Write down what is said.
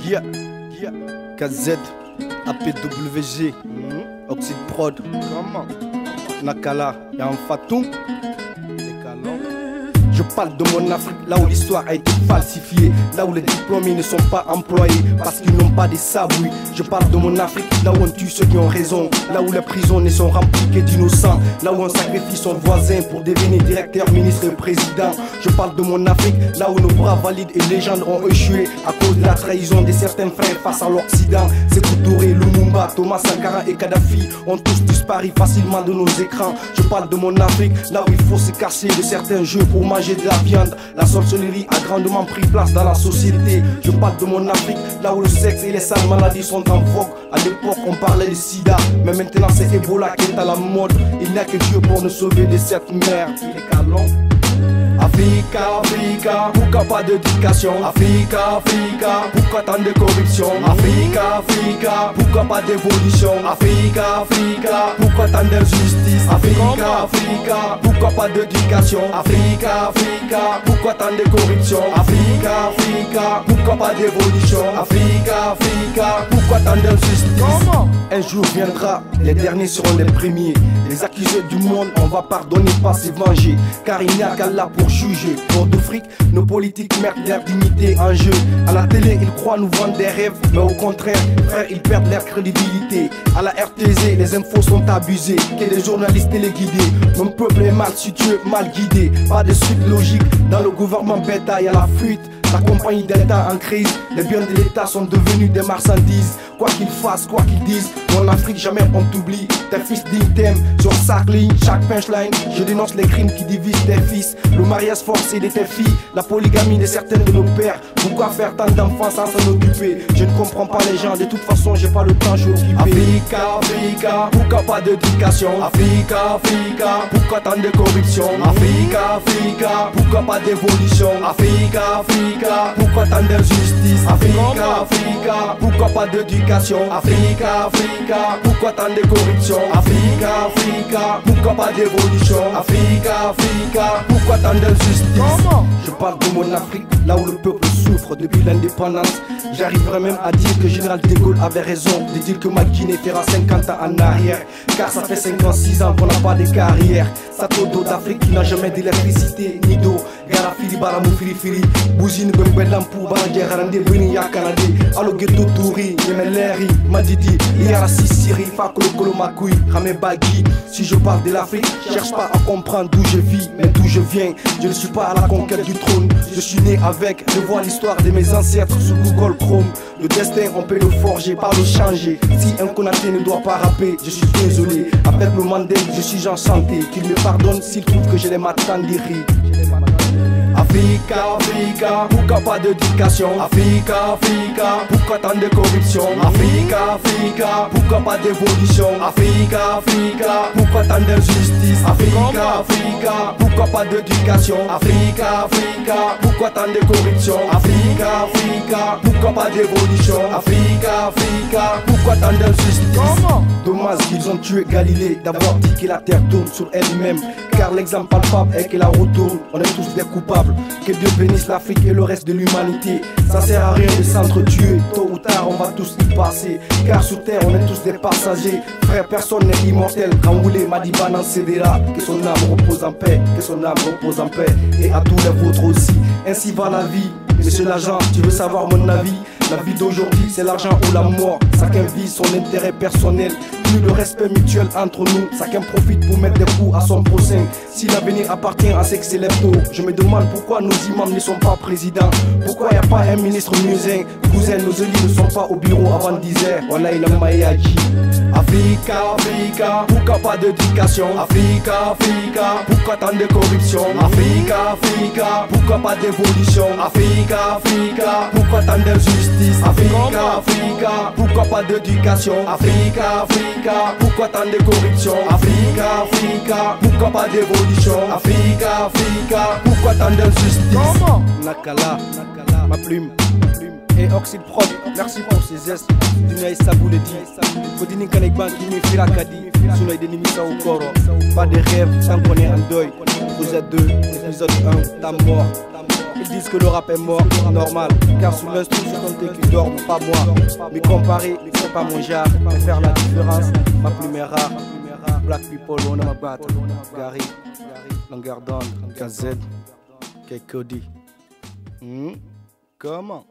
Gia, KZ, APWG, Oxide Prod, Nakala, Y'a un Fatou. Je parle de mon Afrique, là où l'histoire a été falsifiée, là où les diplômés ne sont pas employés parce qu'ils n'ont pas des sabouilles. Je parle de mon Afrique, là où on tue ceux qui ont raison, là où les prisons ne sont remplies que d'innocents, là où on sacrifie son voisin pour devenir directeur, ministre et président. Je parle de mon Afrique, là où nos bras valides et légendes ont échoué à cause de la trahison de certains frères face à l'Occident. Sékou Touré, Lumumba, Thomas Sankara et Kadhafi ont tous disparu facilement de nos écrans. Je parle de mon Afrique, là où il faut se casser de certains jeux pour manger de la viande. La sorcellerie a grandement pris place dans la société. Je parle de mon Afrique, là où le sexe et les sales maladies sont en vogue. À l'époque on parlait de sida, mais maintenant c'est Ebola qui est à la mode. Il n'y a que Dieu pour nous sauver de cette merde. Il est canon. Africa, Africa, pourquoi pas d'éducation? Africa, Africa, pourquoi tant de corruption? Africa, Africa, pourquoi pas d'évolution? Africa, Africa, pourquoi tant d'injustice? Africa, Africa, pourquoi pas d'éducation? Africa, Africa, pourquoi tant de corruption? Africa, Africa, pourquoi pas d'évolution? Africa, Africa, pourquoi tant d'injustice? Un jour viendra, les derniers seront les premiers. Les accusés du monde, on va pardonner, pas se venger, car il n'y a qu'Allah pour juger. Pour de fric, nos politiques mettent leur dignité en jeu. À la télé, ils croient nous vendre des rêves, mais au contraire, frère, ils perdent leur crédibilité. À la RTZ, les infos sont abusées, que les journalistes téléguidés. Mon peuple est mal situé, mal guidé. Pas de suite logique, dans le gouvernement bêta, y a la fuite. La compagnie d'État en crise, les biens de l'État sont devenus des marchandises. Quoi qu'ils fassent, quoi qu'ils disent, mon Afrique jamais on t'oublie. Tes fils dignes t'aiment sur chaque ligne, chaque punchline. Je dénonce les crimes qui divisent tes fils, le mariage forcé de tes filles, la polygamie de certains de nos pères. Pourquoi faire tant d'enfants sans s'en occuper? Je ne comprends pas les gens, de toute façon j'ai pas le temps, je suis occupé. Africa, Africa, pourquoi pas d'éducation? Africa, Africa, pourquoi tant de corruption? Africa, Africa, pourquoi pas d'évolution? Africa, Africa, pourquoi tant d'injustice? Africa, Africa, pourquoi pas d'éducation? Africa, Africa, pourquoi tant de corruption? Africa, Africa, pourquoi pas d'évolution? Africa, Africa, pourquoi tant d'injustice? Je parle de mon Afrique, là où le peuple souffre depuis l'indépendance. J'arriverai même à dire que Général de Gaulle avait raison de dire que ma Guinée fera 50 ans en arrière, car ça fait 56 ans qu'on n'a pas de carrière. Ça todo d'Afrique qui n'a jamais d'électricité ni d'eau. Gara fili baramu fili fili, bousine bembelam pour baranger harande bini ya kanade. Alo ghetto touri, yemeleri, madidi, yara sisiri, fa kolo kolo makui, rame bagui. Si je parle de l'Afrique, cherche pas à comprendre d'où je vis, mais d'où je viens. Je ne suis pas à la conquête du trône, je suis né avec. Je vois l'histoire de mes ancêtres sous Google Chrome. Le destin on peut le forger, pas le changer. Si un Konaté ne doit pas rapper, je suis désolé. Avec le Mandel, je suis enchanté. Qu'il me pardonne s'il trouve que j'ai les matins d'Iri. Africa, Africa, pourquoi pas d'éducation? Africa, Africa, pourquoi tant de corruption? Africa, Africa, pourquoi pas d'évolution? Africa, Africa, pourquoi tant d'injustice? Africa, Africa, pourquoi pas d'éducation? Africa, Africa, pourquoi tant de corruption? Africa, Africa, pourquoi pas d'évolution? Africa, Africa, pourquoi tant d'injustice? Dommage qu'ils ont tué Galilée d'avoir dit que la terre tourne sur elle-même, car l'exemple palpable est que la retourne. On est tous des coupables. Que Dieu bénisse l'Afrique et le reste de l'humanité. Ça sert à rien de s'entretuer, tôt ou tard on va tous y passer, car sur terre on est tous des passagers. Frère, personne n'est immortel. Kamboulé, Madiba, Cédera, que son âme repose en paix, que son âme repose en paix, et à tous les vôtres aussi. Ainsi va la vie. Monsieur l'agent, tu veux savoir mon avis? La vie d'aujourd'hui c'est l'argent ou la mort. Chacun vise son intérêt personnel, plus de respect mutuel entre nous. Chacun profite pour mettre des coups à son prochain. Si l'avenir appartient à ceux qui s'élèvent tôt, je me demande pourquoi nos imams ne sont pas présidents. Pourquoi y a pas un ministre musin? Cousin, nos élus ne sont pas au bureau avant 10h. Voilà, il a maïaji. Africa, Africa, pourquoi pas d'éducation? Africa, Africa, pourquoi tant de corruption? Africa, Africa, pourquoi pas d'évolution? Africa, Africa, pourquoi tant d'injustice? Africa, Africa, pourquoi pas d'éducation? Africa, Africa, pourquoi tant de corruption? Africa, Africa, pourquoi pas d'évolution? Africa, Africa, pourquoi tant d'injustice? Nakala, ma plume. Et Oxide Prod, merci pour ces gestes. Dunia Issa Bouledi, Kodini Kanek Banki, Mifira Kadi, Soulay de Nimisa au Koro. Pas de rêve, tant qu'on est en deuil. Vous êtes 2, épisode 1, ta mort. Ils disent que le rap est mort, normal. Car sous l'instru, je comptais qu'ils dorment, pas moi. Mais comparer, c'est pas mon genre. Mais faire la différence, ma plume est rare. Black people, on a ma batte. Gary, longueur d'onde, KZ, Kekodi. Comment?